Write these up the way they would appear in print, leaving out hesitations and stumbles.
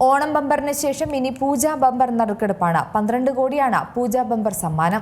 ഓണം ബമ്പറിന് ശേഷം ഇനി പൂജാ ബമ്പർ നറുക്കെടുപ്പാണ്. 12 കോടിയാണ് പൂജാ ബമ്പർ സമ്മാനം.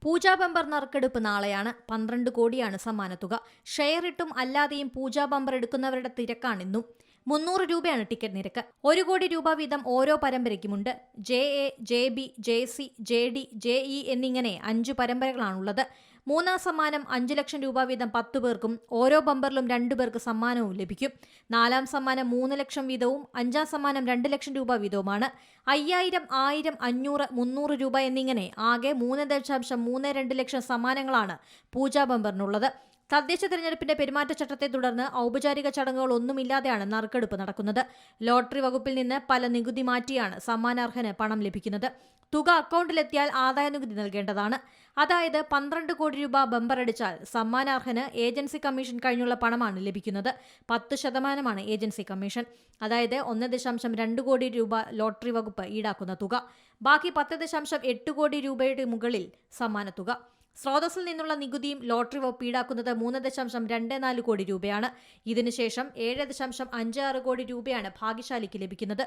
പൂജാ ബമ്പർ നറുക്കെടുപ്പ് നാളെയാണ്. 12 കോടിയാണ് സമ്മാനത്തുക. ഷെയർ ഇട്ടും അല്ലാതെയും പൂജാ ബമ്പർ എടുക്കുന്നവരുടെ തിരക്കാണിന്നും. 300 രൂപയാണ് ടിക്കറ്റ് നിരക്ക്. 1 കോടി രൂപ വീതം ഓരോ പരമ്പരയ്ക്കുമുണ്ട്. JA, JB, JC, JD, JE എന്നിങ്ങനെ 5 പരമ്പരകളാണുള്ളത്. മൂന്നാം സമ്മാനം 5 ലക്ഷം രൂപ വീതം 10 പേർക്കും ഓരോ ബമ്പറിലും 2 പേർക്ക് സമ്മാനവും ലഭിക്കും. നാലാം സമ്മാനം 3 ലക്ഷം വീതവും 5-ാം സമ്മാനം 2 ലക്ഷം രൂപ വീതവുമാണ്. 5000, 1000, 500, 300 രൂപ എന്നിങ്ങനെ ആകെ 3.32 ലക്ഷം സമ്മാനങ്ങളാണ് പൂജാ ബമ്പറിനുള്ളത്. തദ്ദേശ തെരഞ്ഞെടുപ്പിന്റെ പെരുമാറ്റച്ചട്ടത്തെ തുടർന്ന് ഔപചാരിക ചടങ്ങുകളൊന്നുമില്ലാതെയാണ് നറുക്കെടുപ്പ് നടക്കുന്നത്. ലോട്ടറി വകുപ്പിൽ നിന്ന് പല നികുതി മാറ്റിയാണ് സമ്മാനാർഹന് പണം ലഭിക്കുന്നത്. തുക അക്കൗണ്ടിലെത്തിയാൽ ആദായ നികുതി നൽകേണ്ടതാണ്. അതായത് 12 കോടി രൂപ ബമ്പർ അടിച്ചാൽ സമ്മാനാർഹന് ഏജൻസി കമ്മീഷൻ കഴിഞ്ഞുള്ള പണമാണ് ലഭിക്കുന്നത്. 10% ഏജൻസി കമ്മീഷൻ. അതായത് 1.2 കോടി രൂപ ലോട്ടറി വകുപ്പ് ഈടാക്കുന്ന തുക. ബാക്കി 10.8 കോടി രൂപയുടെ മുകളിൽ സമ്മാനത്തുക. സ്രോതസ്സിൽ നിന്നുള്ള നികുതിയും ലോട്ടറി വകുപ്പ് ഈടാക്കുന്നത് 3.24 കോടി രൂപയാണ്. ഇതിനുശേഷം 7.56 കോടി രൂപയാണ് ഭാഗ്യശാലിക്ക് ലഭിക്കുന്നത്.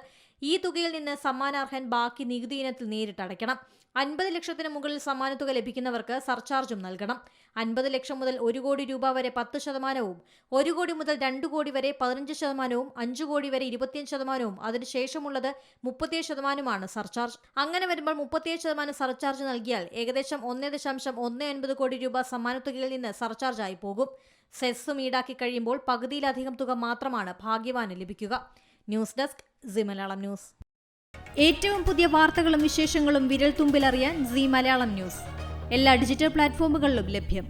ഈ തുകയിൽ നിന്ന് സമ്മാനാർഹൻ ബാക്കി നികുതി ഇനത്തിൽ നേരിട്ട് അടയ്ക്കണം. 50 ലക്ഷത്തിന് മുകളിൽ സമ്മാനത്തുക ലഭിക്കുന്നവർക്ക് സർചാർജും നൽകണം. 50 ലക്ഷം മുതൽ 1 കോടി രൂപ വരെ 10%, 1 കോടി മുതൽ 2 കോടി വരെ 15%, 5 കോടി വരെ 25%, അതിനുശേഷമുള്ളത് 37%മാണ് സർചാർജ്. അങ്ങനെ വരുമ്പോൾ 37% സർചാർജ് നൽകിയാൽ ഏകദേശം 1.19 കോടി രൂപ സമ്മാനത്തുകയിൽ നിന്ന് സർചാർജായി പോകും. സെസ്സും ഈടാക്കി കഴിയുമ്പോൾ പകുതിയിലധികം തുക മാത്രമാണ് ഭാഗ്യവാന് ലഭിക്കുക. News desk C Malayalam news. ഏറ്റവും പുതിയ വാർത്തകളും വിശേഷങ്ങളും വിരൽ തുമ്പിലറിയാൻ സി മലയാളം ന്യൂസ് എല്ലാ ഡിജിറ്റൽ പ്ലാറ്റ്ഫോമുകളിലും ലഭ്യം.